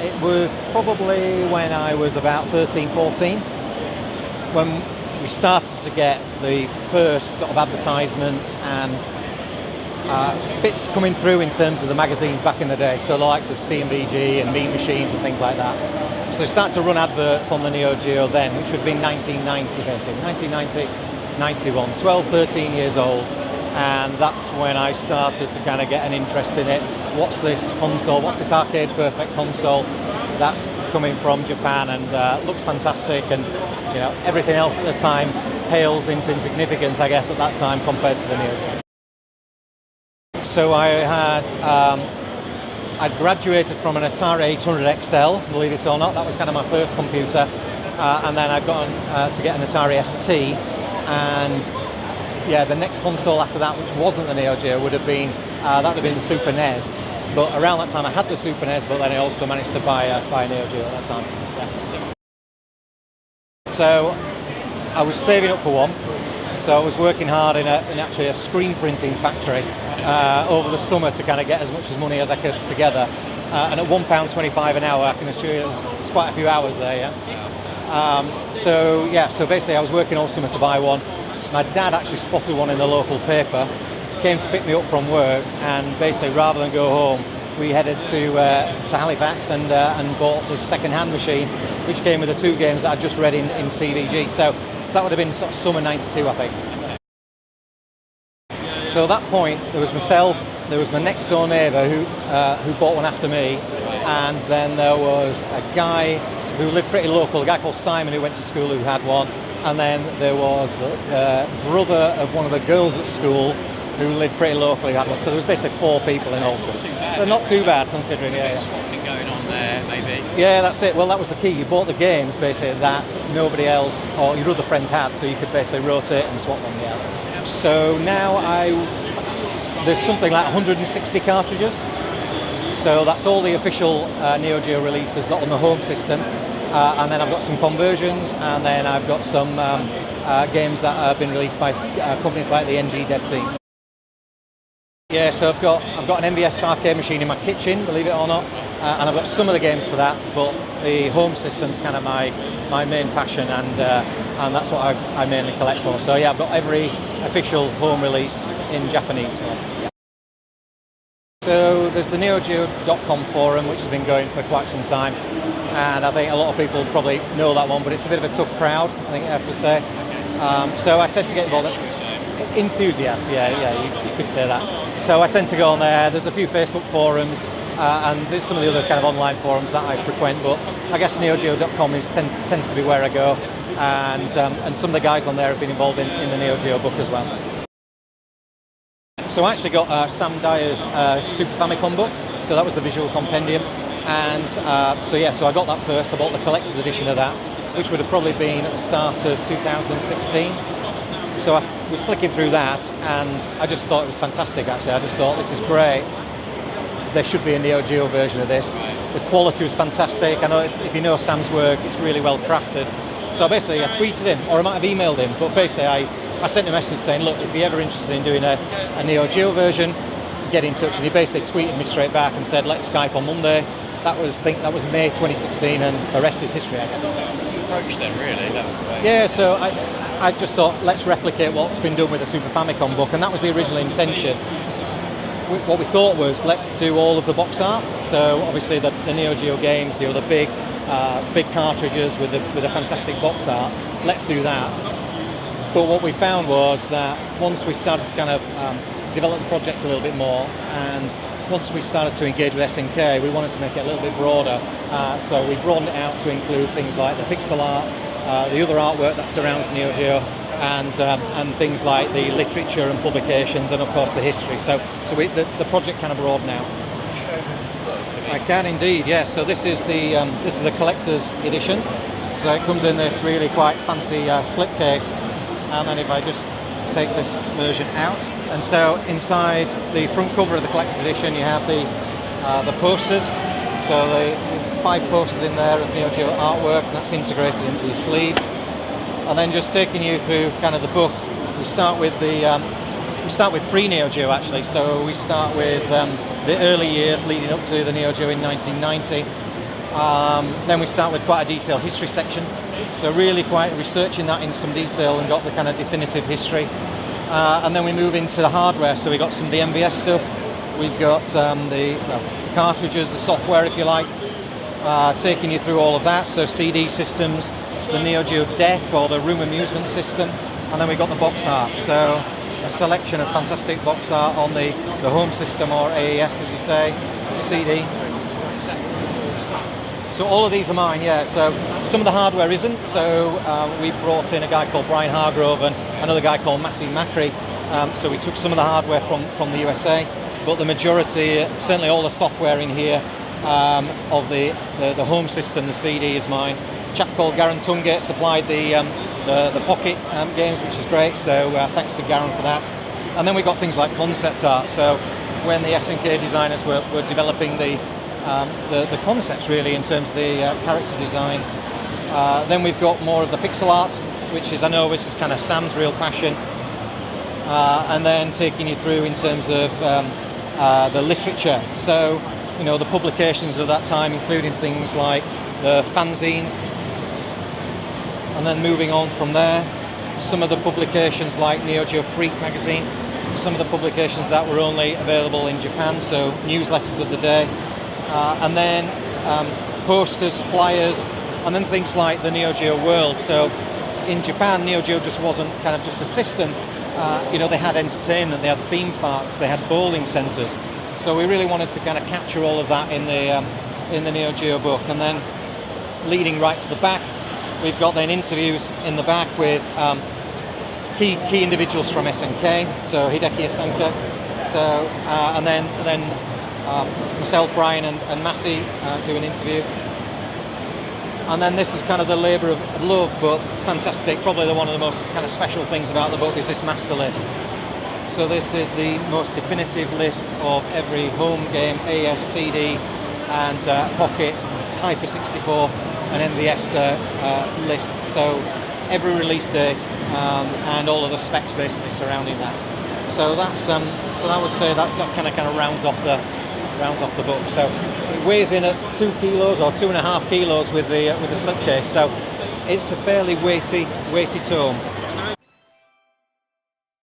It was probably when I was about 13, 14, when we started to get the first sort of advertisements and bits coming through in terms of the magazines back in the day, so the likes of CMVG and Mean Machines and things like that. So they started to run adverts on the Neo Geo then, which would have been 1990 basically, 1990, 91, 12, 13 years old, and that's when I started to kind of get an interest in it. What's this console, what's this arcade perfect console that's coming from Japan, and looks fantastic, and you know, everything else at the time pales into insignificance, I guess, at that time compared to the Neo Geo. So I'd graduated from an Atari 800 XL, believe it or not. That was kind of my first computer, and then I'd gone to get an Atari ST, and yeah, the next console after that, which wasn't the Neo Geo, would have been the Super NES. But around that time, I had the Super NES, but then I also managed to buy a Neo Geo at that time. Yeah. So I was saving up for one. So I was working hard in actually a screen printing factory over the summer to kind of get as much money as I could together. And at £1.25 an hour, I can assure you it's quite a few hours there. Yeah. So basically I was working all summer to buy one. My dad actually spotted one in the local paper, came to pick me up from work, and basically rather than go home, we headed to Halifax and bought this second-hand machine, which came with the two games that I'd just read in CVG. So that would have been sort of summer '92, I think. So at that point, there was myself, there was my next door neighbour who bought one after me, and then there was a guy who lived pretty local, a guy called Simon who went to school who had one, and then there was the brother of one of the girls at school who lived pretty locally, had one. So there was basically 4 people in all school. So not too bad considering, yeah. Swapping going on there, maybe. Yeah, that's it. Well, that was the key. You bought the games basically that nobody else or your other friends had, so you could basically rotate and swap them. Yeah. So now there's something like 160 cartridges. So that's all the official Neo Geo releases, not on the home system. And then I've got some conversions, and then I've got some games that have been released by companies like the NG Dev team. Yeah, so I've got an MVS arcade machine in my kitchen, believe it or not, and I've got some of the games for that, but the home system's kind of my main passion, and that's what I mainly collect for. So yeah, I've got every official home release in Japanese form. Yeah. So there's the NEOGEO.com forum, which has been going for quite some time, and I think a lot of people probably know that one, but it's a bit of a tough crowd, I think I have to say. So I tend to get involved. Enthusiasts, yeah, you could say that. So I tend to go on there. There's a few Facebook forums, and there's some of the other kind of online forums that I frequent, but I guess NeoGeo.com tends to be where I go, and some of the guys on there have been involved in the Neo Geo book as well. So I actually got Sam Dyer's Super Famicom book, so that was the visual compendium, and so I got that first. I bought the collector's edition of that, which would have probably been at the start of 2016. So I was flicking through that, and I just thought it was fantastic, actually. I just thought, this is great. There should be a Neo Geo version of this. The quality was fantastic. I know if you know Sam's work, it's really well crafted. So basically I tweeted him, or I might have emailed him, but basically I sent a message saying, look, if you're ever interested in doing a Neo Geo version, get in touch. And he basically tweeted me straight back and said, let's Skype on Monday. That was May 2016, and the rest is history, I guess. Approach then, really. That was the way. Yeah, so I just thought, let's replicate what's been done with the Super Famicom book, and that was the original intention. What we thought was, let's do all of the box art. So obviously the Neo Geo games, the big cartridges with a fantastic box art. Let's do that. But what we found was that once we started to kind of develop the project a little bit more, and once we started to engage with SNK, we wanted to make it a little bit broader. So we broadened it out to include things like the pixel art, the other artwork that surrounds Neo Geo, and things like the literature and publications, and of course the history. So the project kind of broadened out. I can indeed, yes. So this is the collector's edition. So it comes in this really quite fancy slipcase, and then if I just take this version out, and so inside the front cover of the collector's edition, you have the posters. So there's 5 posters in there of Neo Geo artwork, and that's integrated into the sleeve. And then just taking you through kind of the book, we start with pre-Neo Geo actually. So we start with the early years leading up to the Neo Geo in 1990, Then we start with quite a detailed history section, so really quite researching that in some detail and got the kind of definitive history. And then we move into the hardware, so we got some of the MVS stuff, we've got the cartridges, the software if you like, taking you through all of that, so CD systems, the Neo Geo deck or the room amusement system, and then we got the box art, so a selection of fantastic box art on the home system, or AES as you say, CD. So all of these are mine, yeah. So some of the hardware isn't. So we brought in a guy called Brian Hargrove and another guy called Massey Macri. So we took some of the hardware from the USA, but the majority, certainly all the software in here of the home system, the CD is mine. A chap called Garen Tungate supplied the pocket games, which is great. So thanks to Garen for that. And then we got things like concept art. So when the SNK designers were developing the concepts really in terms of the character design. Then we've got more of the pixel art, which is kind of Sam's real passion. And then taking you through in terms of the literature. So, you know, the publications of that time, including things like the fanzines. And then moving on from there, some of the publications like Neo Geo Freak magazine, some of the publications that were only available in Japan, so newsletters of the day. And then posters, flyers, and then things like the Neo Geo World. So in Japan, Neo Geo just wasn't kind of just a system. You know, they had entertainment, they had theme parks, they had bowling centres. So we really wanted to kind of capture all of that in the Neo Geo book. And then leading right to the back, we've got then interviews in the back with key individuals from SNK. So Hideki Asanka. So and then myself, Brian, and Massey do an interview. And then this is kind of the labour of love, but fantastic. Probably one of the most kind of special things about the book is this master list. So this is the most definitive list of every home game, AES, CD, and Pocket, Hyper 64, and MVS list. So every release date and all of the specs basically surrounding that. So that's so I would say that kind of rounds off the book. So it weighs in at 2 kilos or 2.5 kilos with the slipcase. So it's a fairly weighty tome.